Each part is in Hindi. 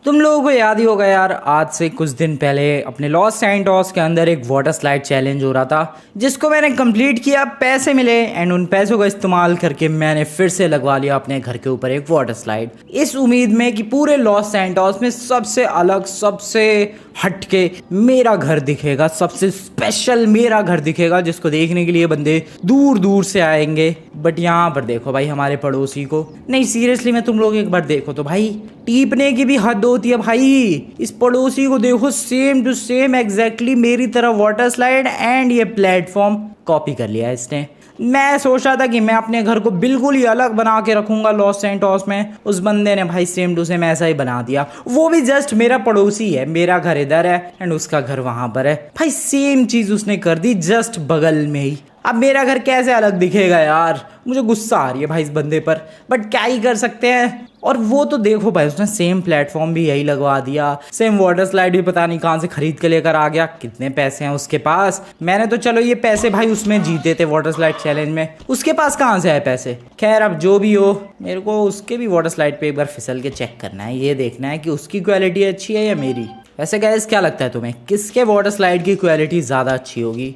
तुम लोगों को याद ही होगा यार, आज से कुछ दिन पहले अपने लॉस सैंटोस के अंदर एक वाटर स्लाइड चैलेंज हो रहा था, जिसको मैंने कंप्लीट किया, पैसे मिले एंड उन पैसों का इस्तेमाल करके मैंने फिर से लगवा लिया अपने घर के ऊपर एक वाटर स्लाइड, इस उम्मीद में कि पूरे लॉस सैंटोस में सबसे अलग, सबसे हटके मेरा घर दिखेगा, सबसे स्पेशल मेरा घर दिखेगा, जिसको देखने के लिए बंदे दूर दूर से आएंगे। बट यहाँ पर देखो भाई, हमारे पड़ोसी को, नहीं सीरियसली में तुम लोग एक बार देखो तो भाई, टीपने की भी हद होती है भाई। इस पड़ोसी को देखो, सेम टू सेम एग्जैक्टली मेरी तरह वाटर स्लाइड एंड ये प्लेटफॉर्म कॉपी कर लिया है इसने। मैं सोच रहा था कि मैं अपने घर को बिल्कुल ही अलग बना के रखूंगा लॉस सैंटोस में, उस बंदे ने भाई सेम टू सेम ऐसा ही बना दिया। वो भी जस्ट मेरा पड़ोसी है, मेरा घर इधर है एंड उसका घर वहां पर है भाई, सेम चीज उसने कर दी जस्ट बगल में ही। अब मेरा घर कैसे अलग दिखेगा यार, मुझे गुस्सा आ रही है भाई इस बंदे पर, बट क्या ही कर सकते हैं। और वो तो देखो भाई, उसने सेम प्लेटफॉर्म भी यही लगवा दिया, सेम वाटर स्लाइड भी पता नहीं कहाँ से खरीद के लेकर आ गया। कितने पैसे हैं उसके पास? मैंने तो चलो ये पैसे भाई उसमें जीते थे वाटर स्लाइड चैलेंज में, उसके पास कहाँ से आए पैसे? खैर अब जो भी हो, मेरे को उसके भी वाटर स्लाइड पे एक बार फिसल के चेक करना है, ये देखना है कि उसकी क्वालिटी अच्छी है या मेरी। वैसे गाइस क्या लगता है तुम्हें, किसके वाटर स्लाइड की क्वालिटी ज़्यादा अच्छी होगी?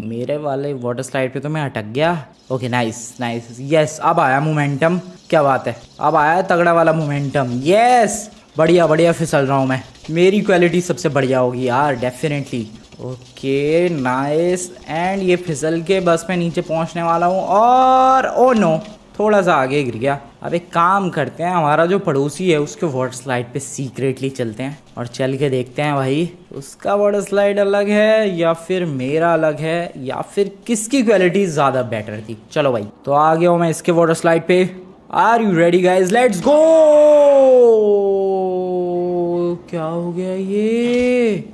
मेरे वाले वाटर स्लाइड पे तो मैं अटक गया। ओके नाइस नाइस, यस अब आया मोमेंटम, क्या बात है, अब आया तगड़ा वाला मोमेंटम, यस बढ़िया बढ़िया फिसल रहा हूँ मैं, मेरी क्वालिटी सबसे बढ़िया होगी यार डेफिनेटली। ओके नाइस, एंड ये फिसल के बस मैं नीचे पहुँचने वाला हूँ, और ओ नो थोड़ा सा आगे गिर गया। अब एक काम करते हैं, हमारा जो पड़ोसी है उसके वाटर स्लाइड पे सीक्रेटली चलते हैं और चल के देखते हैं भाई, उसका वाटर स्लाइड अलग है या फिर मेरा अलग है, या फिर किसकी क्वालिटी ज़्यादा बेटर थी। चलो भाई, तो आ गया हूँ मैं इसके वाटर स्लाइड पे। Are you ready guys, let's go. क्या हो गया ये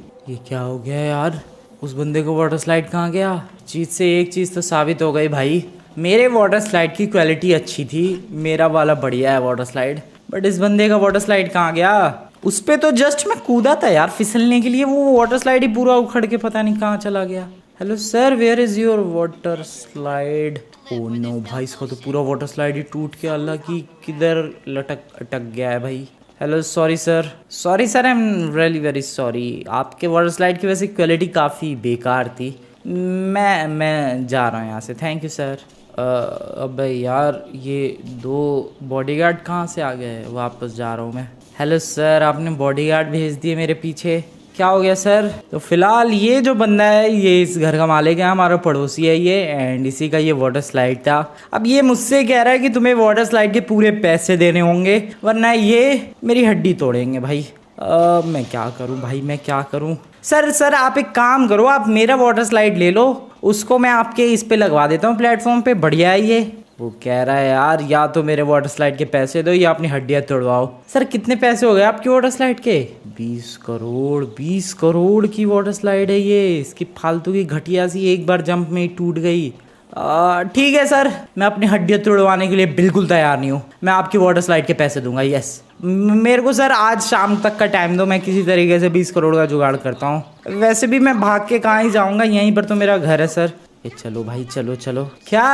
क्या हो गया यार? उस बंदे को वाटर स्लाइड कहाँ गया? चीज से एक चीज़ तो साबित हो गई भाई, मेरे वाटर स्लाइड की क्वालिटी अच्छी थी, मेरा वाला बढ़िया है वाटर स्लाइड, बट इस बंदे का वाटर स्लाइड कहाँ गया? उस पे तो जस्ट मैं कूदा था यार फिसलने के लिए, वो वाटर स्लाइड ही पूरा उखड़ के पता नहीं कहाँ चला गया। Hello sir, where is your water slide? Oh no भाई, इसका तो पूरा वाटर स्लाइड ही टूट के अलग ही किधर लटक अटक गया है भाई। Hello sorry sir, I am really very sorry, आपके वाटर स्लाइड की वैसे क्वालिटी काफ़ी बेकार थी, मैं जा रहा हूँ यहाँ से, थैंक यू सर। अबे यार, ये दो बॉडीगार्ड कहाँ से आ गए? वापस जा रहा हूँ मैं। हेलो सर, आपने बॉडीगार्ड भेज दिए मेरे पीछे, क्या हो गया सर? तो फिलहाल ये जो बंदा है, ये इस घर का मालिक है, हमारा पड़ोसी है ये, एंड इसी का ये वाटर स्लाइड था। अब ये मुझसे कह रहा है कि तुम्हें वाटर स्लाइड के पूरे पैसे देने होंगे, वरना ये मेरी हड्डी तोड़ेंगे भाई। मैं क्या करूं भाई, मैं क्या करूं? सर आप एक काम करो, आप मेरा वाटर स्लाइड ले लो, उसको मैं आपके इस पे लगवा देता हूँ प्लेटफॉर्म पे, बढ़िया है ये। वो कह रहा है यार, या तो मेरे वाटर स्लाइड के पैसे दो या अपनी हड्डियाँ तोड़वाओ। सर कितने पैसे हो गए आपके वाटर स्लाइड के? 20 करोड़, 20 करोड़ की वाटर स्लाइड है ये, इसकी फालतू की घटिया सी एक बार जंप में ही टूट गई। ठीक है सर, मैं अपनी हड्डियाँ तोड़वाने के लिए बिल्कुल तैयार नहीं हूँ, मैं आपकी वाटर स्लाइड के पैसे दूंगा, यस। मेरे को सर आज शाम तक का टाइम दो, मैं किसी तरीके से 20 करोड़ का जुगाड़ करता हूँ। वैसे भी मैं भाग के कहाँ ही जाऊँगा, यहीं पर तो मेरा घर है सर। चलो भाई, चलो चलो। क्या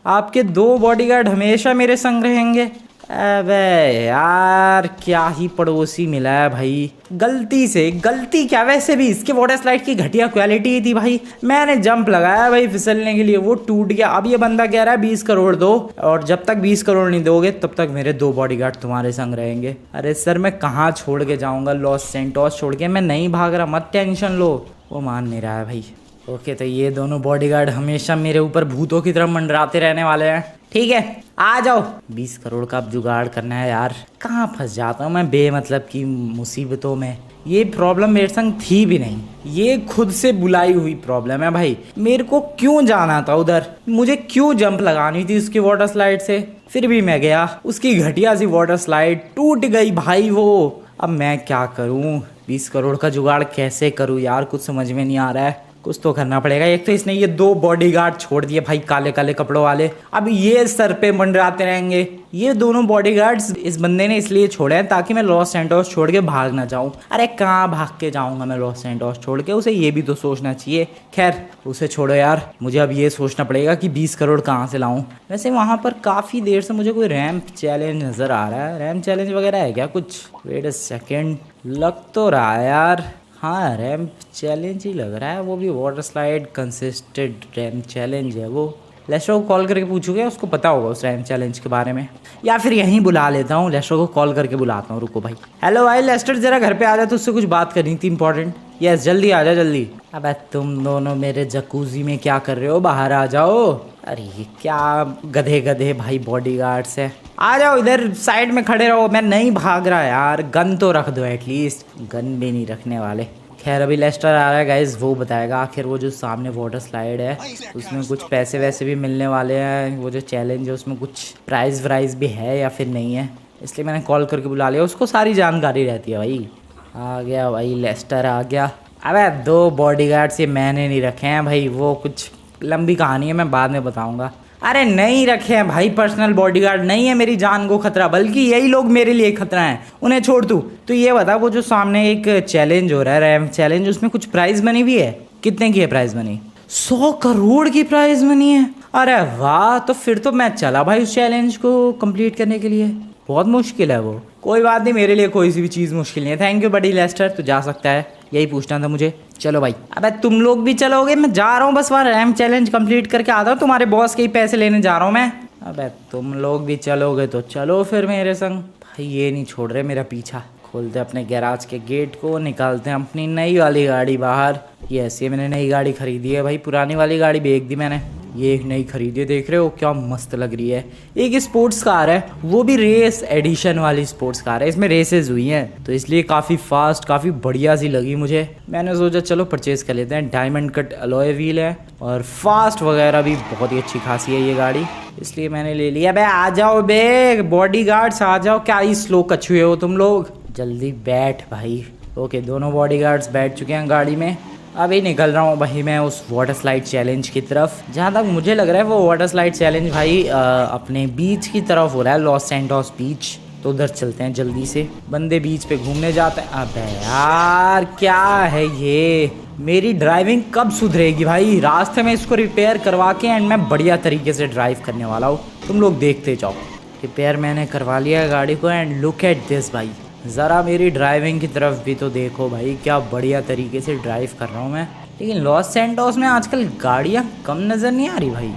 आपके 2 बॉडीगार्ड हमेशा मेरे संग रहेंगे? अबे यार, क्या ही पड़ोसी मिला है भाई, गलती क्या, वैसे भी इसके वाटर स्लाइड की घटिया क्वालिटी ही थी भाई, मैंने जंप लगाया भाई फिसलने के लिए, वो टूट गया। अब ये बंदा कह रहा है 20 करोड़ दो, और जब तक 20 करोड़ नहीं दोगे तब तक मेरे 2 बॉडीगार्ड तुम्हारे संग रहेंगे। अरे सर, मैं कहाँ छोड़ के जाऊँगा, लॉस सैंटोस छोड़ के मैं नहीं भाग रहा, मत टेंशन लो। वो मान नहीं रहा है भाई। ओके, तो ये दोनों बॉडीगार्ड हमेशा मेरे ऊपर भूतों की तरह मंडराते रहने वाले हैं, ठीक है आ जाओ। 20 करोड़ का अब जुगाड़ करना है यार, कहाँ फंस जाता हूँ मैं बेमतलब की मुसीबतों में। ये प्रॉब्लम मेरे संग थी भी नहीं, ये खुद से बुलाई हुई प्रॉब्लम है भाई। मेरे को क्यों जाना था उधर, मुझे क्यों जंप लगानी थी उसकी वाटर स्लाइड से, फिर भी मैं गया, उसकी घटिया सी वाटर स्लाइड टूट गई भाई वो। अब मैं क्या करूँ, 20 करोड़ का जुगाड़ कैसे करूँ यार, कुछ समझ में नहीं आ रहा है। कुछ तो करना पड़ेगा। एक तो इसने ये 2 बॉडीगार्ड छोड़ दिए भाई, काले काले कपड़ों वाले। अब ये सर पे मंडराते रहेंगे। ये दोनों बॉडीगार्ड्स इस बंदे ने इसलिए छोड़े हैं ताकि मैं लॉस सैंटोस छोड़ के भाग ना जाऊं। अरे कहाँ भाग के जाऊंगा मैं लॉस सैंटोस छोड़ के, उसे ये भी तो सोचना चाहिए। खैर उसे छोड़ो यार, मुझे अब ये सोचना पड़ेगा कि 20 करोड़ कहाँ से लाऊं। वैसे वहाँ पर काफ़ी देर से मुझे कोई रैंप चैलेंज नज़र आ रहा है। रैंप चैलेंज वगैरह है क्या कुछ? वेट अ सेकेंड, लग तो रहा है यार। हाँ रैंप चैलेंज ही लग रहा है, वो भी water slide consisted ramp challenge है वो। लेस्टर को कॉल करके पूछूंगा, उसको पता होगा उस रैंप चैलेंज के बारे में, या फिर यहीं बुला लेता हूँ। लेस्टर को कॉल करके बुलाता हूँ, रुको भाई। हेलो भाई लेस्टर, जरा घर पे आ जा, तो उससे कुछ बात करनी थी इंपॉर्टेंट। यस जल्दी आ जा जल्दी। अबे तुम दोनों मेरे जकूजी में क्या कर रहे हो, बाहर आ जाओ। अरे ये क्या गधे गधे भाई बॉडीगार्ड्स है, आ जाओ इधर साइड में खड़े रहो। मैं नहीं भाग रहा यार, गन तो रख दो एटलीस्ट। गन भी नहीं रखने वाले। खैर अभी लेस्टर आ रहा है गाइज, वो बताएगा आखिर वो जो सामने वाटर स्लाइड है उसमें कुछ पैसे वैसे भी मिलने वाले हैं। वो जो चैलेंज है उसमें कुछ प्राइज व्राइज भी है या फिर नहीं है, इसलिए मैंने कॉल करके बुला लिया। उसको सारी जानकारी रहती है भाई। आ गया भाई लेस्टर आ गया। अबे 2 बॉडीगार्ड्स ये मैंने नहीं रखे हैं भाई, वो कुछ लंबी कहानी है, मैं बाद में बताऊंगा। अरे नहीं रखे हैं भाई, पर्सनल बॉडीगार्ड नहीं है मेरी जान को खतरा, बल्कि यही लोग मेरे लिए खतरा हैं। उन्हें छोड़ तू। तो ये बता, वो जो सामने एक चैलेंज हो रहा है रैंप चैलेंज, उसमें कुछ प्राइज मनी भी है? कितने की है प्राइज मनी? 100 करोड़ की प्राइज मनी है। अरे वाह, तो फिर तो मैं चला भाई उस चैलेंज को कंप्लीट करने के लिए। बहुत मुश्किल है वो, कोई बात नहीं, मेरे लिए कोई सी भी चीज़ मुश्किल नहीं है। थैंक यू बडी लेस्टर, तू जा सकता है, यही पूछना था मुझे। चलो भाई। अबे तुम लोग भी चलोगे? मैं जा रहा हूँ बस, वहाँ रैंप चैलेंज कंप्लीट करके आता हूँ, तुम्हारे बॉस के ही पैसे लेने जा रहा हूँ मैं। अबे तुम लोग भी चलोगे तो चलो फिर मेरे संग। भाई ये नहीं छोड़ रहे मेरा पीछा। खोलते अपने गैराज के गेट को, निकालते हैं अपनी नई वाली गाड़ी बाहर। यस, ये मैंने नई गाड़ी खरीदी है भाई, पुरानी वाली गाड़ी बेच दी मैंने, ये एक नई खरीदी है। देख रहे हो क्या मस्त लग रही है। एक स्पोर्ट्स कार है, वो भी रेस एडिशन वाली स्पोर्ट्स कार है, इसमें रेसेस हुई हैं तो इसलिए काफ़ी फास्ट काफ़ी बढ़िया सी लगी मुझे। मैंने सोचा चलो परचेज़ कर लेते हैं। डायमंड कट अलॉय व्हील है और फास्ट वगैरह भी बहुत ही अच्छी खासी है ये गाड़ी, इसलिए मैंने ले लिया। बे आ जाओ बे बॉडीगार्ड्स, आ जाओ। क्या ही स्लो कछुए हो तुम लोग, जल्दी बैठ भाई। ओके, दोनों बॉडीगार्ड्स बैठ चुके हैं गाड़ी में। अभी निकल रहा हूँ भाई मैं उस वाटर स्लाइड चैलेंज की तरफ। जहाँ तक मुझे लग रहा है वो वाटर स्लाइड चैलेंज भाई अपने बीच की तरफ हो रहा है, लॉस सैंटोस बीच। तो उधर चलते हैं जल्दी से, बंदे बीच पे घूमने जाते हैं। अबे यार क्या है ये, मेरी ड्राइविंग कब सुधरेगी भाई? रास्ते में इसको रिपेयर करवा के एंड मैं बढ़िया तरीके से ड्राइव करने वाला हूँ, तुम लोग देखते जाओ। रिपेयर मैंने करवा लिया गाड़ी को एंड लुक एट दिस भाई, ज़रा मेरी ड्राइविंग की तरफ भी तो देखो भाई, क्या बढ़िया तरीके से ड्राइव कर रहा हूँ मैं। लेकिन लॉस सैंटोस में आजकल गाड़ियाँ कम नज़र नहीं आ रही भाई,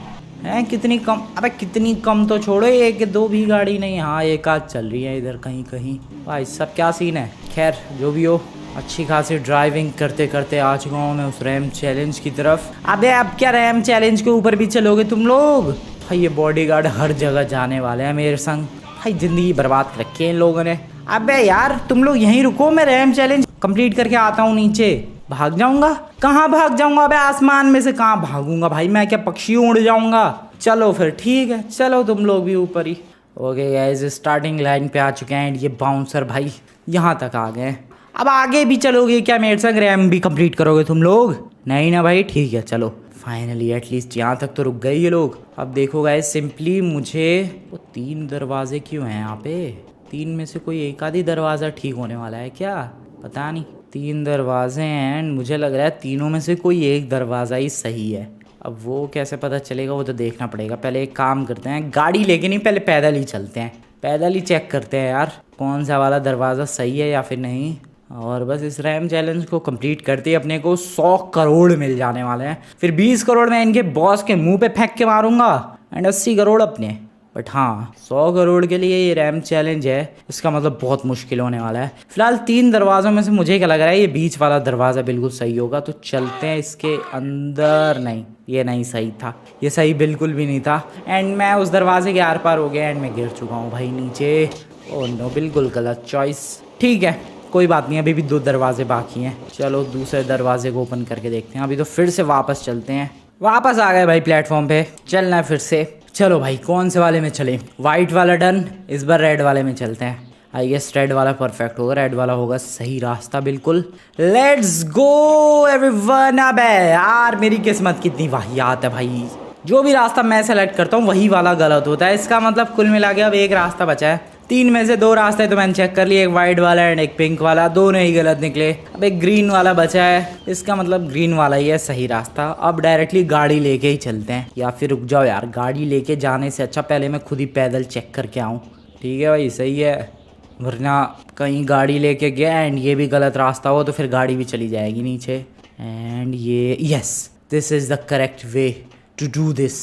हैं कितनी कम। अबे कितनी कम तो छोड़ो, 1-2 भी गाड़ी नहीं, हाँ एक आध चल रही है इधर कहीं कहीं। भाई सब क्या सीन है। खैर जो भी हो, अच्छी खासी ड्राइविंग करते करते आ चुका हूँ मैं उस रैम चैलेंज की तरफ। अबे अब क्या रैम चैलेंज के ऊपर भी चलोगे तुम लोग? भाई ये बॉडीगार्ड हर जगह जाने वाले हैं मेरे संग, भाई ज़िंदगी बर्बाद कर रखी है इन लोगों ने। अबे यार तुम लोग यहीं रुको, मैं रैम चैलेंज कंप्लीट करके आता हूँ नीचे। भाग जाऊंगा? कहाँ भाग जाऊंगा? अबे आसमान में से कहाँ भागूंगा भाई, मैं क्या पक्षी उड़ जाऊंगा? चलो फिर ठीक है, चलो तुम लोग भी ऊपर ही। ओके गाइस, स्टार्टिंग लाइन पे आ चुके हैं। ये बाउंसर भाई यहाँ तक आ गए। अब आगे भी चलोगे क्या मेरे संग? रैम भी कंप्लीट करोगे तुम लोग? नहीं ना भाई, ठीक है चलो। फाइनली एटलीस्ट यहाँ तक तो रुक गए ये लोग। अब देखो गाइस, सिंपली मुझे वो 3 दरवाजे क्यों हैं यहाँ पे? 3 में से कोई एक आधी दरवाज़ा ठीक होने वाला है क्या? पता नहीं। 3 दरवाजे हैं एंड मुझे लग रहा है तीनों में से कोई एक दरवाज़ा ही सही है। अब वो कैसे पता चलेगा, वो तो देखना पड़ेगा। पहले एक काम करते हैं, गाड़ी लेके नहीं, पहले पैदल ही चलते हैं, पैदल ही चेक करते हैं यार कौन सा वाला दरवाज़ा सही है या फिर नहीं। और बस इस रैम चैलेंज को कंप्लीट करते ही अपने को 100 करोड़ मिल जाने वाले हैं। फिर 20 करोड़ मैं इनके बॉस के मुंह पे फेंक के मारूंगा एंड 80 करोड़ अपने। बट हाँ, 100 करोड़ के लिए ये रैम चैलेंज है, इसका मतलब बहुत मुश्किल होने वाला है। फिलहाल 3 दरवाज़ों में से मुझे क्या लग रहा है, ये बीच वाला दरवाज़ा बिल्कुल सही होगा, तो चलते हैं इसके अंदर। नहीं, ये नहीं सही था, ये सही बिल्कुल भी नहीं था एंड मैं उस दरवाजे के आर पार हो गया एंड मैं गिर चुका हूँ भाई नीचे। ओह नो, बिल्कुल गलत चॉइस। ठीक है कोई बात नहीं, अभी भी 2 दरवाजे बाकी हैं। चलो दूसरे दरवाजे को ओपन करके देखते हैं। अभी तो फिर से वापस चलते हैं। वापस आ गए भाई प्लेटफॉर्म पे, चलना है फिर से। चलो भाई कौन से वाले में चले? वाइट वाला डन, इस बार रेड वाले में चलते हैं। आई गेस रेड वाला परफेक्ट होगा, रेड वाला होगा सही रास्ता बिल्कुल। Let's go everyone. अबे यार मेरी किस्मत कितनी वाहियात है भाई, जो भी रास्ता मैं सेलेक्ट करता हूँ वही वाला गलत होता है। इसका मतलब कुल मिला के अब एक रास्ता बचा है, 3 में से 2 रास्ते तो मैंने चेक कर लिए, एक वाइट वाला एंड एक पिंक वाला, दोनों ही गलत निकले। अब एक ग्रीन वाला बचा है, इसका मतलब ग्रीन वाला ही है सही रास्ता। अब डायरेक्टली गाड़ी लेके ही चलते हैं, या फिर रुक जाओ यार, गाड़ी लेके जाने से अच्छा पहले मैं खुद ही पैदल चेक करके आऊँ। ठीक है भाई सही है, वरना कहीं गाड़ी लेके गया एंड ये भी गलत रास्ता हो तो फिर गाड़ी भी चली जाएगी नीचे। एंड ये yes, this is the correct way to do this.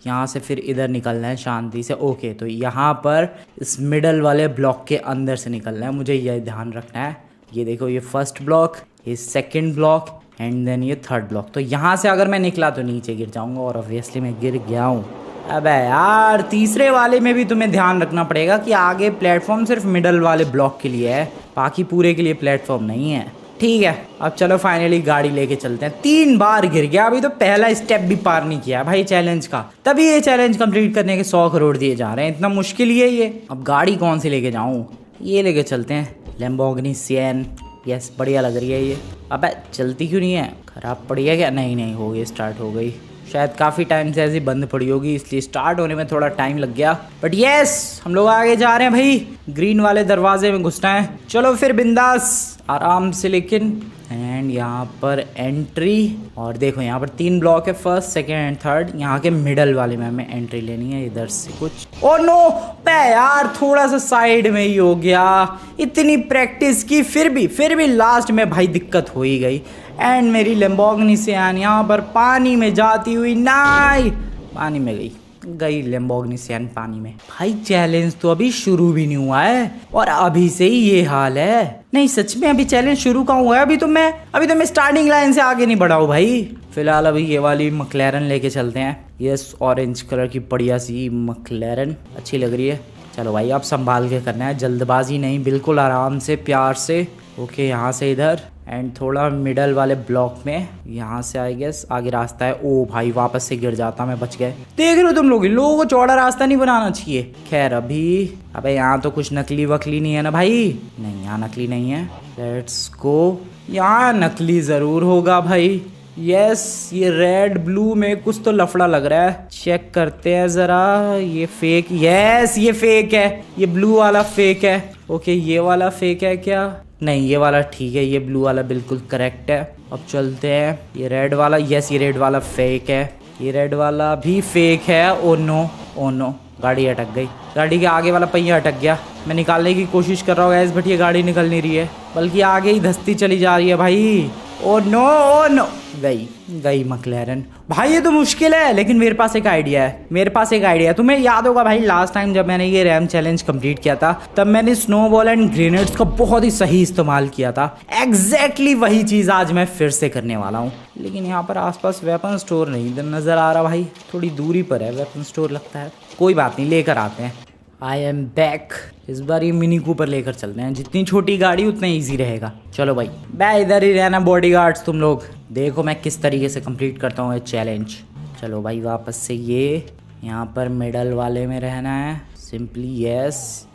यहाँ से फिर इधर निकलना है शांति से। ओके तो यहाँ पर इस मिडल वाले ब्लॉक के अंदर से निकलना है, मुझे यह ध्यान रखना है। ये देखो ये फर्स्ट ब्लॉक, ये सेकंड ब्लॉक एंड देन ये थर्ड ब्लॉक। तो यहाँ से अगर मैं निकला तो नीचे गिर जाऊँगा और ऑब्वियसली मैं गिर गया हूँ। अबे यार तीसरे वाले में भी तुम्हें ध्यान रखना पड़ेगा कि आगे प्लेटफॉर्म सिर्फ मिडल वाले ब्लॉक के लिए है, बाकी पूरे के लिए प्लेटफॉर्म नहीं है। ठीक है अब चलो फाइनली गाड़ी लेके चलते हैं। 3 बार गिर गया, अभी तो पहला स्टेप भी पार नहीं किया भाई चैलेंज का, तभी ये चैलेंज कंप्लीट करने के 100 करोड़ दिए जा रहे हैं। इतना मुश्किल ही है ये। अब गाड़ी कौन सी लेके जाऊं, ये लेके चलते हैं लैम्बोर्गिनी सिएन। यस बढ़िया लग रही है ये। अबे चलती क्यों नहीं है, खराब पड़ी है क्या? नहीं हो गई, स्टार्ट हो गई। शायद काफ़ी टाइम से ऐसी बंद पड़ी होगी इसलिए स्टार्ट होने में थोड़ा टाइम लग गया, बट यस हम लोग आगे जा रहे हैं भाई। ग्रीन वाले दरवाजे में घुसना है, चलो फिर बिंदास आराम से। लेकिन एंड यहाँ पर एंट्री, और देखो यहाँ पर 3 ब्लॉक है, फर्स्ट सेकेंड एंड थर्ड। यहाँ के मिडल वाले में हमें एंट्री लेनी है इधर से कुछ। ओ नो पे यार थोड़ा सा साइड में ही हो गया, इतनी प्रैक्टिस की फिर भी लास्ट में भाई दिक्कत हो ही गई। एंड मेरी लैम्बोर्गिनी सिएन यहाँ पर पानी में जाती हुई, नहीं पानी में गई लैम्बोर्गिनी सिएन पानी में। भाई चैलेंज तो अभी शुरू भी नहीं हुआ है और अभी से ही ये हाल है। नहीं सच में अभी चैलेंज शुरू कहाँ हुआ है, अभी तो मैं स्टार्टिंग लाइन से आगे नहीं बढ़ा हूँ भाई। फिलहाल अभी ये वाली मैक्लेरन लेके चलते हैं। यस ऑरेंज कलर की बढ़िया सी मैक्लेरन अच्छी लग रही है। चलो भाई अब संभाल के करना है, जल्दबाजी नहीं, बिल्कुल आराम से प्यार से। ओके यहाँ से इधर एंड थोड़ा मिडल वाले ब्लॉक में, यहाँ से आई गेस आगे रास्ता है। ओ भाई वापस से गिर जाता, मैं बच गए। देख रहे हो तुम लोगों को चौड़ा रास्ता नहीं बनाना चाहिए। खैर अबे यहाँ तो कुछ नकली वकली नहीं है ना भाई? नहीं यहाँ नकली नहीं है। लेट्स गो, यहाँ नकली जरूर होगा भाई। यस ये रेड ब्लू में कुछ तो लफड़ा लग रहा है, चेक करते हैं जरा। ये फेक, यस ये फेक है, ये ब्लू वाला फेक है। ओके ये वाला फेक है क्या? नहीं ये वाला ठीक है, ये ब्लू वाला बिल्कुल करेक्ट है। अब चलते हैं ये रेड वाला, यस ये रेड वाला फेक है, ये रेड वाला भी फेक है। ओ नो गाड़ी अटक गई, गाड़ी के आगे वाला पहिया अटक गया। मैं निकालने की कोशिश कर रहा हूँ गैस, बट ये गाड़ी निकल नहीं रही है, बल्कि आगे ही धंसती चली जा रही है भाई। ओ नो गई मैक्लेरन। भाई ये तो मुश्किल है, लेकिन मेरे पास एक आइडिया है। तुम्हें याद होगा भाई लास्ट टाइम जब मैंने ये रैम चैलेंज कंप्लीट किया था, तब मैंने स्नोबॉल एंड ग्रेनेड्स का बहुत ही सही इस्तेमाल किया था। एग्जैक्टली वही चीज़ आज मैं फिर से करने वाला हूँ। लेकिन यहाँ पर आसपास वेपन स्टोर नहीं नज़र आ रहा भाई, थोड़ी दूरी पर है वेपन स्टोर लगता है। कोई बात नहीं लेकर आते हैं। I am back. इस बार ये मिनी कूपर लेकर चलते हैं, जितनी छोटी गाड़ी उतना इजी रहेगा। चलो भाई मैं इधर ही रहना, बॉडीगार्ड्स तुम लोग देखो मैं किस तरीके से कंप्लीट करता हूँ ये चैलेंज। चलो भाई वापस से ये यहाँ पर मिडल वाले में रहना है, सिंपली यस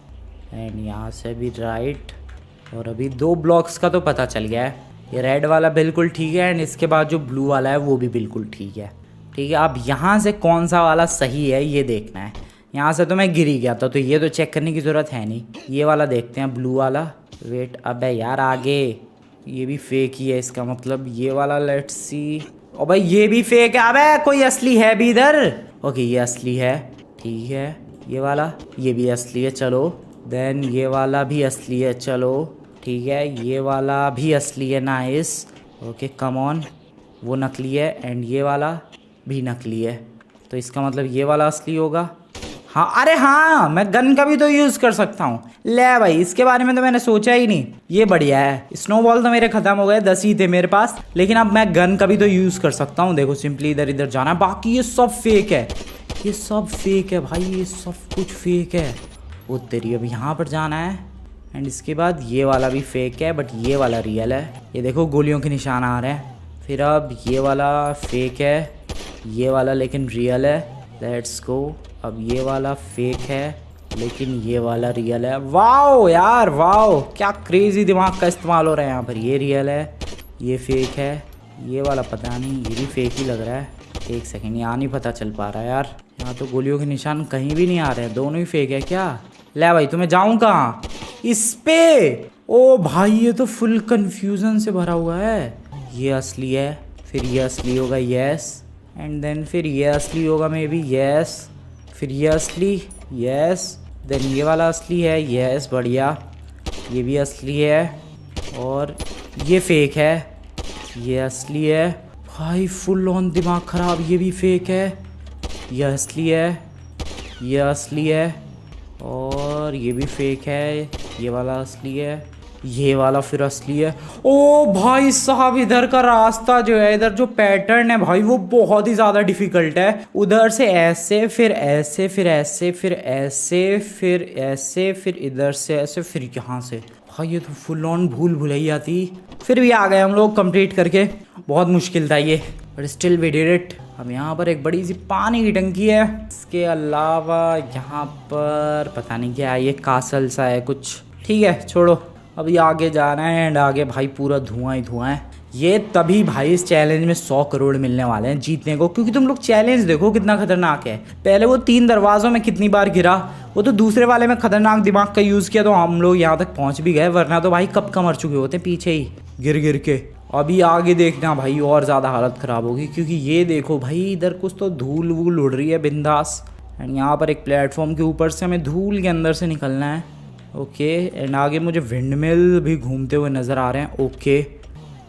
एंड यहाँ से भी राइट। और अभी 2 ब्लॉक्स का तो पता चल गया है, ये रेड वाला बिल्कुल ठीक है एंड इसके बाद जो ब्लू वाला है वो भी बिल्कुल ठीक है। अब यहाँ से कौन सा वाला सही है ये देखना है। यहाँ से तो मैं गिर ही गया था, तो ये तो चेक करने की ज़रूरत है नहीं। ये वाला देखते हैं ब्लू वाला। वेट अबे यार आगे ये भी फेक ही है, इसका मतलब ये वाला लेट्स सी। ओ भाई ये भी फेक है। अबे कोई असली है भी इधर? ओके ये असली है, ठीक है। ये वाला ये भी असली है, चलो। देन ये वाला भी असली है, चलो ठीक है। ये वाला भी असली है, नाइस। ओके कम ऑन, वो नकली है एंड ये वाला भी नकली है, तो इसका मतलब ये वाला असली होगा। हाँ अरे हाँ मैं गन का भी तो यूज़ कर सकता हूँ। ले भाई इसके बारे में तो मैंने सोचा ही नहीं, ये बढ़िया है। स्नोबॉल तो मेरे ख़त्म हो गए, 10 ही थे मेरे पास, लेकिन अब मैं गन का भी तो यूज़ कर सकता हूँ। देखो सिंपली इधर इधर जाना है, बाकी ये सब फेक है, ये सब फेक है भाई, ये सब कुछ फेक है। वो तेरी अब यहाँ पर जाना है एंड इसके बाद ये वाला भी फेक है, बट ये वाला रियल है। ये देखो गोलियों के निशान आ रहे हैं। फिर अब ये वाला फेक है, ये वाला लेकिन रियल है। Let's go. अब ये वाला फेक है, लेकिन ये वाला रियल है। वाओ यार वाओ, क्या क्रेजी दिमाग का इस्तेमाल हो रहा है यहाँ पर। ये रियल है, ये फेक है, ये वाला पता नहीं, ये भी फेक ही लग रहा है। एक सेकेंड, यहाँ नहीं पता चल पा रहा है यार। यहाँ तो गोलियों के निशान कहीं भी नहीं आ रहे हैं, दोनों ही फेक है क्या। ले भाई, तो मैं जाऊँ कहाँ इस पे। ओ भाई ये तो फुल कंफ्यूजन से भरा हुआ है। ये असली है, फिर ये असली होगा, यस, एंड देन फिर ये असली होगा मे बी, यस, फिर ये असली, यस, देन ये वाला असली है, यस, बढ़िया, ये भी असली है, और ये फेक है, ये असली है। भाई फुल ऑन दिमाग ख़राब, ये भी फेक है, ये असली है, ये असली है, और ये भी फेक है, ये वाला असली है, ये वाला फिर असली है। ओ भाई साहब, इधर का रास्ता जो है, इधर जो पैटर्न है भाई वो बहुत ही ज़्यादा डिफिकल्ट है। उधर से ऐसे, फिर ऐसे, फिर ऐसे, फिर ऐसे, फिर ऐसे, फिर इधर से ऐसे, फिर यहाँ से। भाई ये तो फुल ऑन भूल भुलैया थी। फिर भी आ गए हम लोग कंप्लीट करके। बहुत मुश्किल था ये, but still we did it. अब यहाँ पर एक बड़ी सी पानी की टंकी है। इसके अलावा यहाँ पर पता नहीं क्या है, ये कासल सा है कुछ। ठीक है छोड़ो, अभी आगे जाना है, एंड आगे भाई पूरा धुआं ही धुआं है। ये तभी भाई इस चैलेंज में 100 करोड़ मिलने वाले हैं जीतने को, क्योंकि तुम लोग चैलेंज देखो कितना खतरनाक है। पहले वो 3 दरवाज़ों में कितनी बार गिरा, वो तो दूसरे वाले में खतरनाक दिमाग का यूज़ किया तो हम लोग यहाँ तक पहुँच भी गए, वरना तो भाई कब का मर चुके होते पीछे ही गिर गिर के। अभी आगे देखना भाई और ज़्यादा हालत ख़राब होगी, क्योंकि ये देखो भाई इधर कुछ तो धूल वूल उड़ रही है बिंदास, एंड यहाँ पर एक प्लेटफॉर्म के ऊपर से हमें धूल के अंदर से निकलना है। ओके, एंड आगे मुझे विंडमिल भी घूमते हुए नज़र आ रहे हैं। ओके,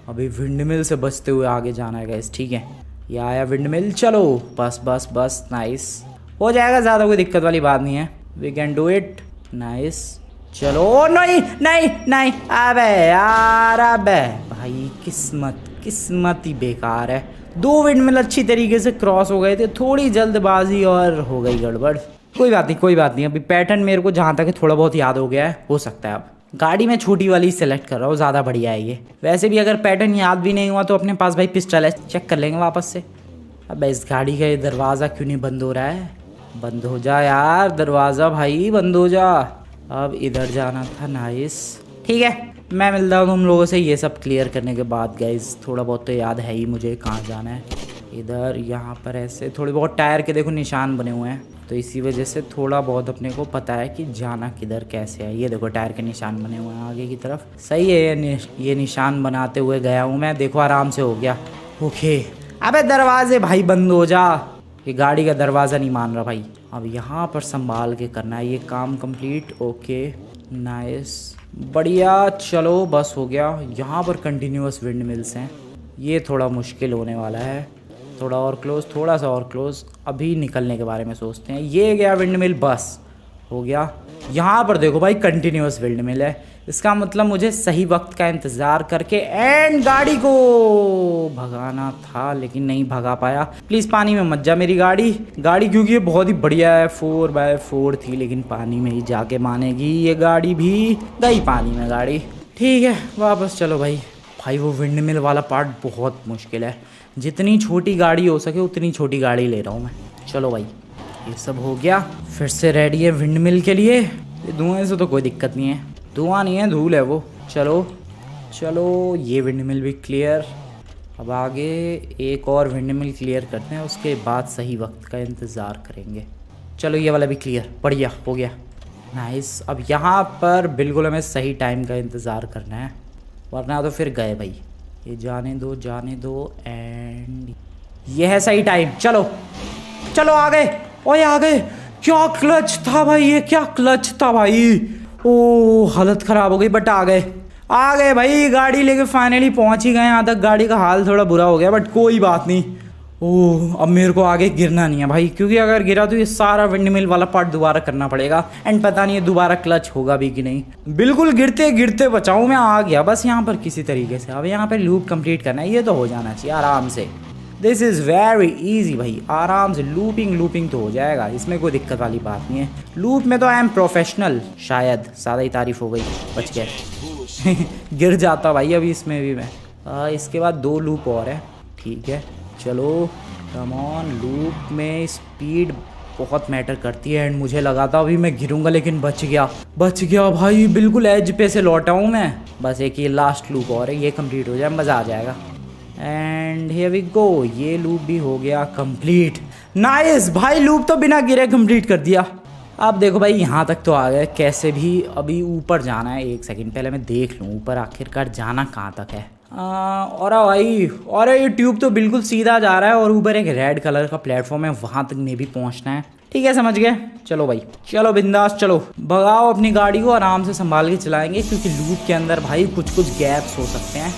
अभी विंडमिल से बचते हुए आगे जाना है गाइस। ठीक है, ये आया विंडमिल, चलो बस बस बस, नाइस, हो जाएगा, ज़्यादा कोई दिक्कत वाली बात नहीं है, we can do it, nice. चलो, नहीं नहीं नहीं, अबे यार, अबे भाई किस्मत ही बेकार है। 2 विंडमिल अच्छी तरीके से क्रॉस हो गए थे, थोड़ी जल्दबाजी और हो गई गड़बड़। कोई बात नहीं कोई बात नहीं, अभी पैटर्न मेरे को जहाँ तक है थोड़ा बहुत याद हो गया है, हो सकता है। अब गाड़ी में छोटी वाली सेलेक्ट कर रहा हूँ, ज़्यादा बढ़िया है ये। वैसे भी अगर पैटर्न याद भी नहीं हुआ तो अपने पास भाई पिस्टल है, चेक कर लेंगे वापस से। अब इस गाड़ी का ये दरवाज़ा क्यों नहीं बंद हो रहा है, बंद हो जा यार दरवाज़ा, भाई बंद हो जा। अब इधर जाना था, नाइस। ठीक है, मैं मिलता हूँ तुम लोगों से ये सब क्लियर करने के बाद गाइज। थोड़ा बहुत तो याद है ही मुझे कहाँ जाना है। इधर यहाँ पर ऐसे थोड़े बहुत टायर के देखो निशान बने हुए हैं, तो इसी वजह से थोड़ा बहुत अपने को पता है कि जाना किधर कैसे है। ये देखो टायर के निशान बने हुए हैं आगे की तरफ, सही है। ये निशान बनाते हुए गया हूँ मैं, देखो आराम से हो गया। ओके, अबे दरवाजे भाई बंद हो जा, ये गाड़ी का दरवाज़ा नहीं मान रहा भाई। अब यहाँ पर संभाल के करना है ये काम कंप्लीट। ओके नाइस, बढ़िया, चलो बस हो गया। यहाँ पर कंटिन्यूअस विंड मिल्स हैं, ये थोड़ा मुश्किल होने वाला है। थोड़ा और क्लोज, थोड़ा सा और क्लोज। अभी निकलने के बारे में सोचते हैं। ये गया विंड मिल, बस हो गया। यहाँ पर देखो भाई कंटिन्यूअस विंड मिल है, इसका मतलब मुझे सही वक्त का इंतज़ार करके एंड गाड़ी को भगाना था, लेकिन नहीं भगा पाया। प्लीज़ पानी में मत जा मेरी गाड़ी, क्योंकि ये बहुत ही बढ़िया है, 4x4 थी, लेकिन पानी में ही जाके मानेगी ये गाड़ी भी। गई पानी में गाड़ी। ठीक है वापस चलो भाई। वो विंड मिल वाला पार्ट बहुत मुश्किल है, जितनी छोटी गाड़ी हो सके उतनी छोटी गाड़ी ले रहा हूँ मैं। चलो भाई ये सब हो गया, फिर से रेडी है विंड मिल के लिए। ये धुएं से तो कोई दिक्कत नहीं है, धुआं नहीं है धूल है वो। चलो चलो, ये विंड मिल भी क्लियर। अब आगे एक और विंड मिल क्लियर करते हैं, उसके बाद सही वक्त का इंतज़ार करेंगे। चलो ये वाला भी क्लियर, बढ़िया हो गया, नाइस। अब यहाँ पर बिल्कुल हमें सही टाइम का इंतज़ार करना है, वरना तो फिर गए भाई। ये जाने दो एंड ये है सही टाइम। चलो चलो आ गए, ओए आ गए। क्या क्लच था भाई, ये क्या क्लच था भाई। ओ हालत ख़राब हो गई, बट आ गए भाई। गाड़ी लेके फाइनली पहुंच ही गए यहाँ तक। गाड़ी का हाल थोड़ा बुरा हो गया, बट कोई बात नहीं। ओह अब मेरे को आगे गिरना नहीं है भाई, क्योंकि अगर गिरा तो ये सारा विंड मिल वाला पार्ट दोबारा करना पड़ेगा, एंड पता नहीं ये दोबारा क्लच होगा भी कि नहीं। बिल्कुल गिरते गिरते बचाऊँ मैं, आ गया बस यहाँ पर किसी तरीके से। अब यहाँ पर लूप कंप्लीट करना है, ये तो हो जाना चाहिए आराम से। दिस इज़ वेरी इजी भाई, आराम से लूपिंग तो हो जाएगा, इसमें कोई दिक्कत वाली बात नहीं है। लूप में तो आई एम प्रोफेशनल, शायद ज़्यादा ही तारीफ हो गई, बच गया। गिर जाता भाई अभी इसमें भी मैं। इसके बाद 2 लूप और है, ठीक है। चलो कम ऑन, लूप में स्पीड बहुत मैटर करती है। एंड मुझे लगा था अभी मैं गिरूंगा, लेकिन बच गया भाई, बिल्कुल एज पे से लौटा हूँ मैं। बस एक ये लास्ट लूप और है, ये कंप्लीट हो जाए मज़ा आ जाएगा। एंड हियर वी गो, ये लूप भी हो गया कंप्लीट। नाइस भाई, लूप तो बिना गिरे कंप्लीट कर दिया। अब देखो भाई, यहाँ तक तो आ गए कैसे भी। अभी ऊपर जाना है, एक सेकंड पहले मैं देख लूँ ऊपर आखिरकार जाना कहाँ तक है। और भाई, और ये ट्यूब तो बिल्कुल सीधा जा रहा है और ऊपर एक रेड कलर का प्लेटफॉर्म है, वहाँ तक में भी पहुँचना है। ठीक है, समझ गए। चलो भाई, चलो बिंदास, चलो भगाओ अपनी गाड़ी को, आराम से संभाल के चलाएंगे क्योंकि लूप के अंदर भाई कुछ गैप्स हो सकते हैं।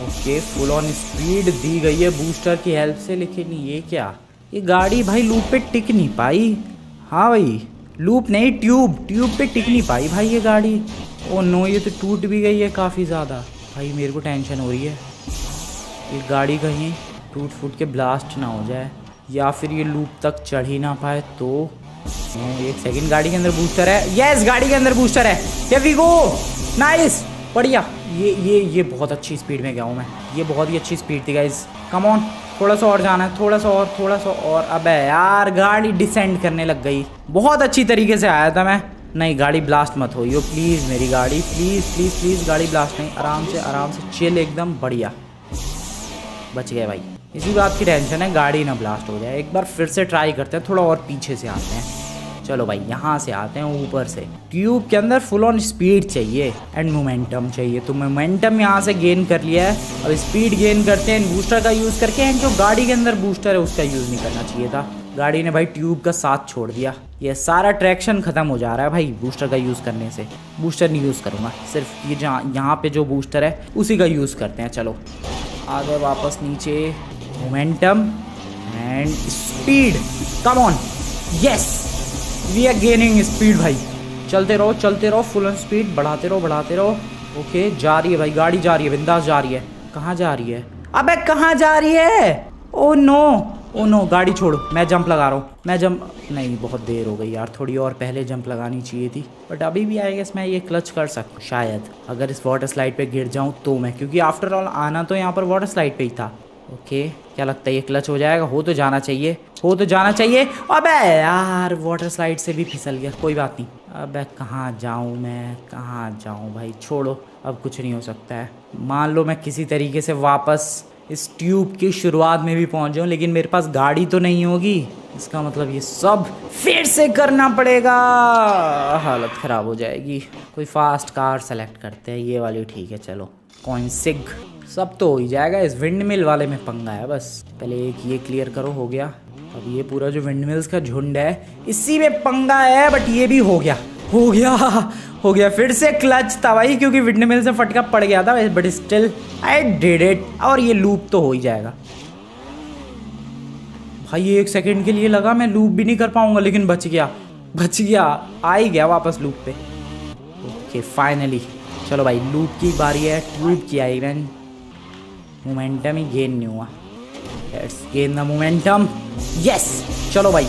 ओके, फुल ऑन स्पीड दी गई है बूस्टर की हेल्प से, लेकिन ये क्या, ये गाड़ी भाई लूप पे टिक नहीं पाई। हाँ भाई, लूप नहीं, ट्यूब पे टिक नहीं पाई भाई ये गाड़ी। ओ नो, ये तो टूट भी गई है काफ़ी ज़्यादा। भाई मेरे को टेंशन हो रही है, ये गाड़ी कहीं टूट फूट के ब्लास्ट ना हो जाए, या फिर ये लूप तक चढ़ ही ना पाए तो। एक सेकंड, गाड़ी के अंदर बूस्टर है। यस, गाड़ी के अंदर बूस्टर है। हियर वी गो, नाइस, बढ़िया। ये बहुत अच्छी स्पीड में गया हूँ मैं, ये बहुत ही अच्छी स्पीड थी गाइज। कम ऑन, थोड़ा सा और जाना है, थोड़ा सा और। अबे यार, गाड़ी डिसेंड करने लग गई। बहुत अच्छी तरीके से आया था मैं। नहीं, गाड़ी ब्लास्ट मत हो प्लीज़, मेरी गाड़ी, प्लीज़ गाड़ी ब्लास्ट नहीं। आराम से चिल, एकदम बढ़िया। बच गए भाई, इसी बात की टेंशन है, गाड़ी ना ब्लास्ट हो जाए। एक बार फिर से ट्राई करते हैं, थोड़ा और पीछे से आते हैं। चलो भाई, यहाँ से आते हैं ऊपर से। ट्यूब के अंदर फुल ऑन स्पीड चाहिए एंड मोमेंटम चाहिए, तो मोमेंटम यहाँ से गेन कर लिया है। अब स्पीड गेन करते हैं बूस्टर का यूज़ करके। एंड जो गाड़ी के अंदर बूस्टर है उसका यूज़ नहीं करना चाहिए था, गाड़ी ने भाई ट्यूब का साथ छोड़ दिया। ये सारा ट्रैक्शन खत्म हो जा रहा है भाई बूस्टर का यूज़ करने से। बूस्टर नहीं यूज़ करूँगा, सिर्फ ये यहाँ पे जो बूस्टर है उसी का यूज़ करते हैं। चलो आ गए वापस नीचे। Momentum and speed, come on, yes, we are gaining speed भाई। चलते रहो, फुल ऑन स्पीड, बढ़ाते रहो। ओके, जा रही है भाई, गाड़ी जा रही है, बिंदास जा रही है। कहाँ जा रही है? अबे कहाँ जा रही है? ओ नो, गाड़ी छोड़ो, मैं जंप लगा रहा हूँ। नहीं, बहुत देर हो गई यार, थोड़ी और पहले जंप लगानी चाहिए थी। बट अभी भी आई गेस मैं ये क्लच कर सकूँ शायद, अगर इस वाटर स्लाइड पे गिर जाऊँ तो मैं, क्योंकि आफ्टर ऑल आना तो यहाँ पर वाटर स्लाइड पे ही था। ओके, क्या लगता है ये क्लच हो जाएगा? हो तो जाना चाहिए। अबे यार, वाटर स्लाइड से भी फिसल गया, कोई बात नहीं। अबे कहाँ जाऊँ भाई, छोड़ो, अब कुछ नहीं हो सकता है। मान लो मैं किसी तरीके से वापस इस ट्यूब की शुरुआत में भी पहुंच जाऊं, लेकिन मेरे पास गाड़ी तो नहीं होगी। इसका मतलब ये सब फिर से करना पड़ेगा, हालत ख़राब हो जाएगी। कोई फास्ट कार सेलेक्ट करते हैं, ये वाली ठीक है। चलो, कॉइनसिग, सब तो हो ही जाएगा। इस विंड मिल वाले में पंगा है, बस पहले एक ये क्लियर करो, हो गया। अब ये पूरा जो विंड मिल्स का झुंड है इसी में पंगा है, बट ये भी हो गया। फिर से क्लच था भाई, क्योंकि विंड मिल से फटका पड़ गया था, but still I did it. और ये लूप तो हो ही जाएगा भाई। एक सेकंड के लिए लगा मैं लूप भी नहीं कर पाऊंगा, लेकिन बच गया, आ ही गया वापस लूप पे। Okay, finally. चलो भाई, लूप की बारी है, ट्यूब की I run. Momentum he gain नहीं हुआ, let's gain the momentum, yes. चलो भाई,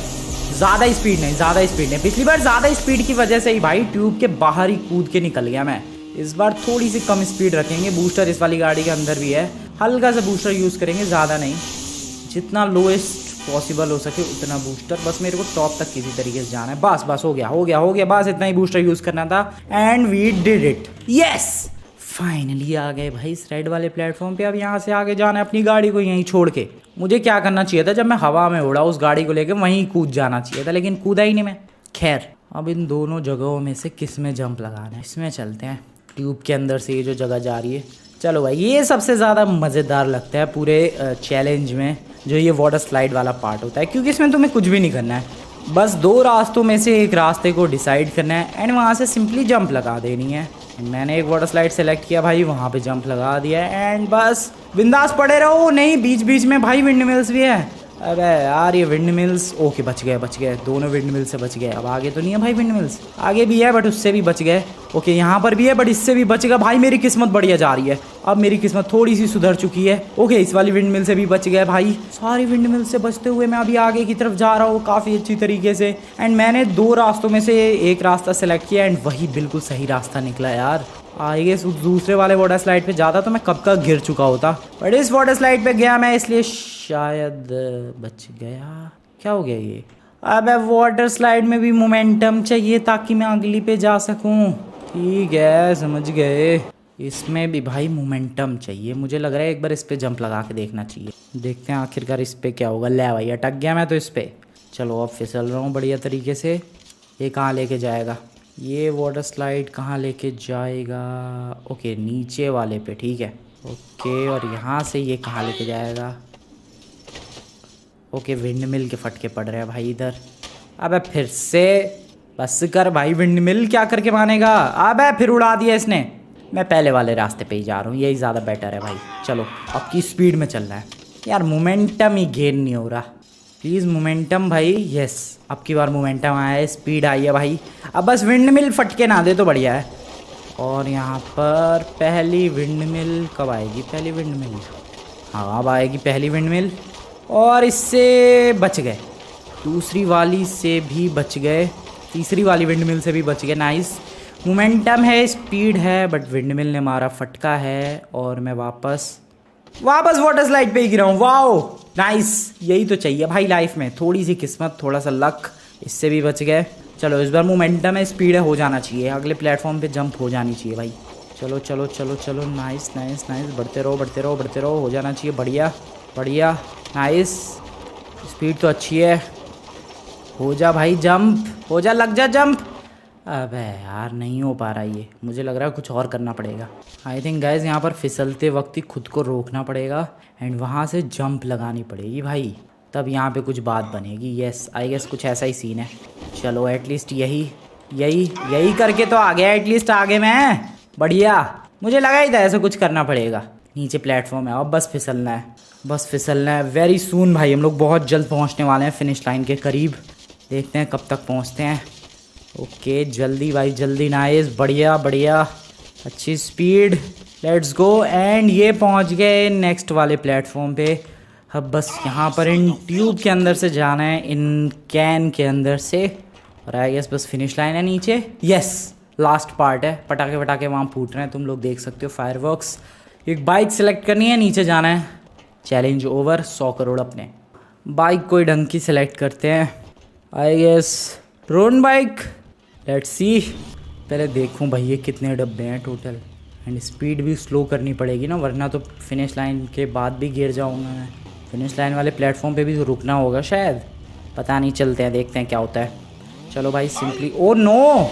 ज़्यादा स्पीड नहीं। पिछली बार ज़्यादा स्पीड की वजह से ही भाई ट्यूब के बाहर ही कूद के निकल गया मैं। इस बार थोड़ी सी कम स्पीड रखेंगे। बूस्टर इस वाली गाड़ी के अंदर भी है, हल्का सा बूस्टर यूज़ करेंगे, ज़्यादा नहीं, जितना लोएस्ट पॉसिबल हो सके उतना बूस्टर। बस मेरे को टॉप तक किसी तरीके से जाना है, बस हो गया, बस इतना ही बूस्टर यूज़ करना था। And we did it, yes, finally आ गए भाई इस रेड वाले प्लेटफॉर्म पे। अब यहाँ से आगे जाना है, अपनी गाड़ी को यहीं छोड़ के। मुझे क्या करना चाहिए था, जब मैं हवा में उड़ा उस गाड़ी को लेके वहीं कूद जाना चाहिए था, लेकिन कूदा ही नहीं मैं। खैर, अब इन दोनों जगहों में से किस में जंप लगाना है, इसमें चलते हैं। ट्यूब के अंदर से ये जो जगह जा रही है, चलो भाई, ये सबसे ज़्यादा मज़ेदार लगता है पूरे चैलेंज में, जो ये वाटर स्लाइड वाला पार्ट होता है, क्योंकि इसमें तुम्हें कुछ भी नहीं करना है, बस 2 रास्तों में से एक रास्ते को डिसाइड करना है एंड वहाँ से सिंपली जंप लगा देनी है। मैंने एक वाटर स्लाइड सेलेक्ट किया भाई, वहाँ पे जंप लगा दिया एंड बस बिंदास पड़े रहो। नहीं, बीच बीच में भाई विंड मिल्स भी है। अबे यार, ये विंड मिल्स, ओके बच गए, दोनों विंड मिल्स से बच गए। अब आगे तो नहीं है भाई विंड मिल्स, आगे भी है बट उससे भी बच गए। ओके, यहाँ पर भी है बट इससे भी बच गया भाई। मेरी किस्मत बढ़िया जा रही है, अब मेरी किस्मत थोड़ी सी सुधर चुकी है। ओके, इस वाली विंड मिल से भी बच गए भाई। सारी विंड मिल से बचते हुए मैं अभी आगे की तरफ जा रहा हूँ काफ़ी अच्छी तरीके से। एंड मैंने 2 रास्तों में से एक रास्ता सेलेक्ट किया एंड वही बिल्कुल सही रास्ता निकला यार। आगे दूसरे वाले वाटर स्लाइड पे जाता तो मैं कब का गिर चुका होता, बट इस वाटर स्लाइड पे गया मैं, इसलिए शायद बच गया। क्या हो गया ये? अबे वाटर स्लाइड में भी मोमेंटम चाहिए ताकि मैं अगली पे जा सकूं। ठीक है समझ गए। इसमें भी भाई मोमेंटम चाहिए। मुझे लग रहा है एक बार इस पे जंप लगा के देखना चाहिए। देखते हैं आखिरकार इस पे क्या होगा। ले भाई अटक गया मैं तो इस पे। चलो अब फिसल रहा हूँ बढ़िया तरीके से। ये कहाँ लेके जाएगा? ये वाटर स्लाइड कहाँ लेके जाएगा? ओके नीचे वाले पे। ठीक है ओके। और यहाँ से ये कहाँ लेके जाएगा? ओके विंड मिल के फटके पड़ रहे हैं भाई इधर। अबे फिर से बस कर भाई। विंड मिल क्या करके मानेगा? अबे फिर उड़ा दिया इसने। मैं पहले वाले रास्ते पे ही जा रहा हूँ, यही ज़्यादा बेटर है भाई। चलो अब की स्पीड में चल रहा है यार। मोमेंटम ही गेन नहीं हो रहा। प्लीज़ मोमेंटम भाई। यस अब की बार मोमेंटम आया है, स्पीड आई है भाई। अब बस विंड मिल फटके ना दे तो बढ़िया है। और यहाँ पर पहली विंड मिल कब आएगी? पहली विंड मिल हाँ अब आएगी पहली विंड मिल। और इससे बच गए। दूसरी वाली से भी बच गए। तीसरी वाली विंड मिल से भी बच गए। नाइस मोमेंटम है, स्पीड है, बट विंड मिल ने मारा फटका है। और मैं वापस वाटर स्लाइड पे ही गिरा हूँ। Wow nice. यही तो चाहिए भाई लाइफ में, थोड़ी सी किस्मत थोड़ा सा लक। इससे भी बच गए। चलो इस बार मोमेंटम है, स्पीड है, हो जाना चाहिए। अगले प्लेटफॉर्म पे जंप हो जानी चाहिए भाई। चलो चलो चलो चलो। Nice nice nice. बढ़ते रहो बढ़ते रहो बढ़ते रहो। हो जाना चाहिए। बढ़िया बढ़िया नाइस। स्पीड तो अच्छी है। हो जा भाई जंप। हो जा लग जा जंप। अबे यार नहीं हो पा रहा ये। मुझे लग रहा है कुछ और करना पड़ेगा। आई थिंक गाइज यहाँ पर फिसलते वक्त ही खुद को रोकना पड़ेगा एंड वहाँ से जंप लगानी पड़ेगी भाई। तब यहाँ पे कुछ बात बनेगी। यस आई गेस कुछ ऐसा ही सीन है। चलो एटलीस्ट यही यही यही करके तो आ गया। एटलीस्ट आगे मैं। बढ़िया मुझे लगा ही था ऐसा कुछ करना पड़ेगा। नीचे प्लेटफॉर्म है, अब बस फिसलना है। बस फिसलना है। वेरी सून भाई हम लोग बहुत जल्द पहुँचने वाले हैं फिनिश लाइन के करीब। देखते हैं कब तक पहुँचते हैं। ओके जल्दी भाई जल्दी। नाइस बढ़िया बढ़िया। अच्छी स्पीड। Let's go. एंड ये पहुंच गए नेक्स्ट वाले प्लेटफॉर्म पे। अब बस यहाँ पर इन ट्यूब के अंदर से जाना है, इन कैन के अंदर से। और आई गेस बस फिनिश लाइन है नीचे। यस लास्ट पार्ट है। पटाखे वटाखे वहाँ फूट रहे हैं, तुम लोग देख सकते हो। फायरवर्क्स। एक बाइक सेलेक्ट करनी है, नीचे जाना है। Challenge over. 100 करोड़ अपने। बाइक कोई ढंग की सेलेक्ट करते हैं आई गेस। रोन बाइक। Let's see. पहले देखूं भाई ये कितने डब्बे हैं टोटल। एंड स्पीड भी स्लो करनी पड़ेगी ना, वरना तो फिनिश लाइन के बाद भी गिर जाऊंगा मैं। फिनिश लाइन वाले प्लेटफॉर्म पे भी तो रुकना होगा शायद। पता नहीं, चलते हैं देखते हैं क्या होता है। चलो भाई सिंपली। ओ नो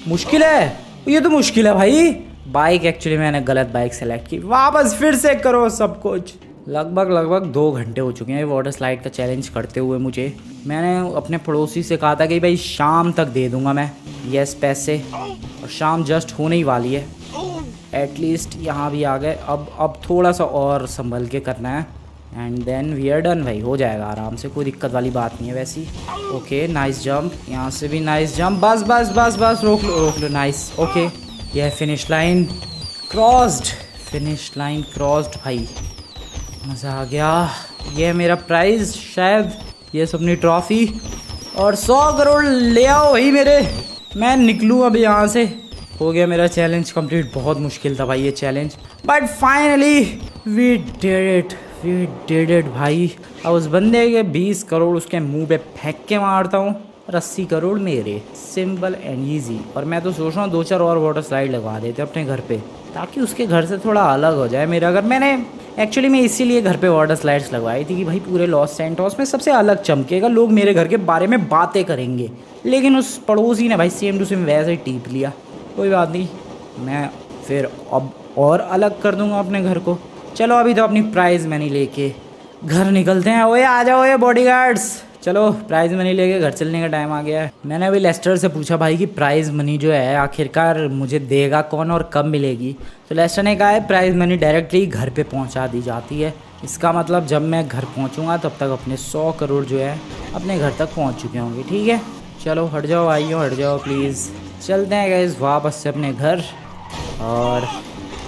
मुश्किल है ये तो। मुश्किल है भाई। बाइक एक्चुअली मैंने गलत बाइक सेलेक्ट की। वापस फिर से करो सब कुछ। लगभग 2 घंटे हो चुके हैं वाटर स्लाइड का चैलेंज करते हुए मुझे। मैंने अपने पड़ोसी से कहा था कि भाई शाम तक दे दूंगा मैं यस पैसे। और शाम जस्ट होने ही वाली है। एटलीस्ट यहाँ भी आ गए। अब थोड़ा सा और संभल के करना है। And then we are done भाई। हो जाएगा आराम से, कोई दिक्कत वाली बात नहीं है वैसी। Okay nice jump. यहाँ से भी नाइस जंप। बस बस बस बस रोक लो नाइस। ओके यह finish line crossed. Finish line crossed भाई। मज़ा आ गया। ये मेरा प्राइज़ शायद। ये अपनी ट्रॉफी और 100 करोड़ ले आओ भाई मेरे। मैं निकलूँ अब यहाँ से। हो गया मेरा चैलेंज कंप्लीट। बहुत मुश्किल था भाई ये challenge, but finally we did it भाई। अब उस बंदे के 20 करोड़ उसके मुंह पे फेंक के मारता हूँ और 80 करोड़ मेरे। Simple and easy. और मैं तो सोच रहा हूँ 2-4 और वाटर स्लाइड लगवा देते अपने घर पे, ताकि उसके घर से थोड़ा अलग हो जाए मेरा घर। मैंने एक्चुअली मैं इसीलिए घर पे वाटर स्लाइड्स लगवाई थी कि भाई पूरे लॉस सैंटोस में सबसे अलग चमकेगा, लोग मेरे घर के बारे में बातें करेंगे। लेकिन उस पड़ोसी ने भाई सेम टू सेम वैसे ही टीप लिया। कोई बात नहीं, मैं फिर अब और अलग कर दूंगा अपने घर को। चलो अभी तो अपनी प्राइज़ मनी लेके घर निकलते हैं। ओए आ जाओ ये बॉडीगार्ड्स। चलो प्राइज़ मनी लेके घर चलने का टाइम आ गया है। मैंने अभी लेस्टर से पूछा भाई कि प्राइज़ मनी जो है आखिरकार मुझे देगा कौन और कब मिलेगी। तो लेस्टर ने कहा है प्राइज़ मनी डायरेक्टली घर पे पहुंचा दी जाती है। इसका मतलब जब मैं घर पहुंचूंगा तब तक अपने 100 करोड़ जो है अपने घर तक पहुंच चुके होंगे। ठीक है चलो हट जाओ आइयो, हट जाओ प्लीज़। चलते हैं गाइस वापस से अपने घर और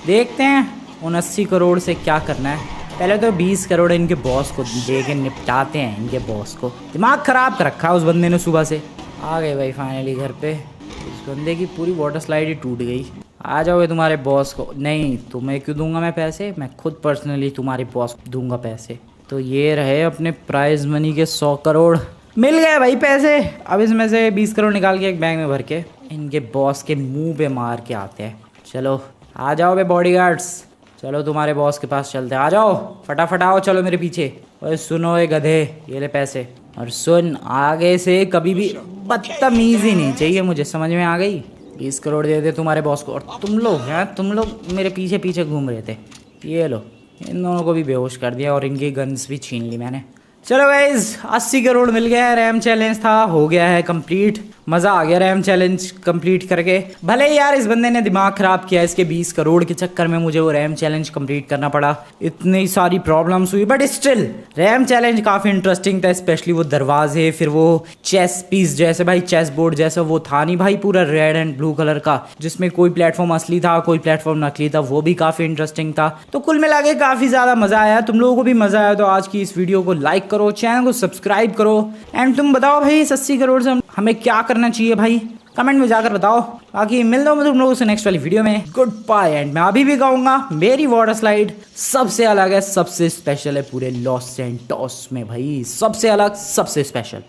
देखते हैं उन 80 करोड़ से क्या करना है। पहले तो 20 करोड़ इनके बॉस को दे के निपटाते हैं। इनके बॉस को दिमाग ख़राब कर रखा है उस बंदे ने सुबह से। आ गए भाई फाइनली घर पे। इस बंदे की पूरी वाटर स्लाइड ही टूट गई। आ जाओगे तुम्हारे बॉस को। नहीं तुम्हें क्यों दूंगा मैं पैसे, मैं खुद पर्सनली तुम्हारे बॉस को दूंगा पैसे। तो ये रहे अपने प्राइज़ मनी के 100 करोड़। मिल गए भाई पैसे। अब इसमें से 20 करोड़ निकाल के एक बैग में भर के इनके बॉस के मुंह पे मार के आते हैं। चलो आ जाओ बे बॉडीगार्ड्स, चलो तुम्हारे बॉस के पास चलते हैं। आ जाओ फटाफट आओ, चलो मेरे पीछे। ओए सुनो ए गधे, ये ले पैसे। और सुन, आगे से कभी भी बदतमीजी नहीं चाहिए मुझे, समझ में आ गई? 20 करोड़ दे दे तुम्हारे बॉस को। और तुम लोग मेरे पीछे पीछे घूम रहे थे, ये लो। इन दोनों को भी बेहोश कर दिया और इनकी गन्स भी छीन ली मैंने। चलो गाइज 80 करोड़ मिल गया है। रैम चैलेंज था, हो गया है कंप्लीट। मज़ा आ गया रैम चैलेंज कंप्लीट करके। भले यार इस बंदे ने दिमाग ख़राब किया, इसके 20 करोड़ के चक्कर में मुझे वो रैम चैलेंज कंप्लीट करना पड़ा, इतनी सारी प्रॉब्लम्स हुई, बट स्टिल रैम चैलेंज काफ़ी इंटरेस्टिंग था। स्पेशली वो दरवाजे, फिर वो चेस पीस जैसे भाई, चेस बोर्ड जैसा वो था नहीं भाई, पूरा रेड एंड ब्लू कलर का, जिसमें कोई प्लेटफॉर्म असली था कोई प्लेटफॉर्म नकली था, वो भी काफ़ी इंटरेस्टिंग था। तो कुल मिला के काफ़ी ज़्यादा मज़ा आया। तुम लोगों को भी मज़ा आया तो आज की इस वीडियो को लाइक करो, चैनल को सब्सक्राइब करो। एंड तुम बताओ भाई इस 80 करोड़ से हमें क्या करना चाहिए भाई, कमेंट में जाकर बताओ। बाकी मिलता हूँ मैं तुम लोगों से नेक्स्ट वाली वीडियो में। Good bye. एंड मैं अभी भी कहूँगा मेरी वाटर स्लाइड सबसे अलग है, सबसे स्पेशल है पूरे लॉस सैंटोस में भाई, सबसे अलग सबसे स्पेशल।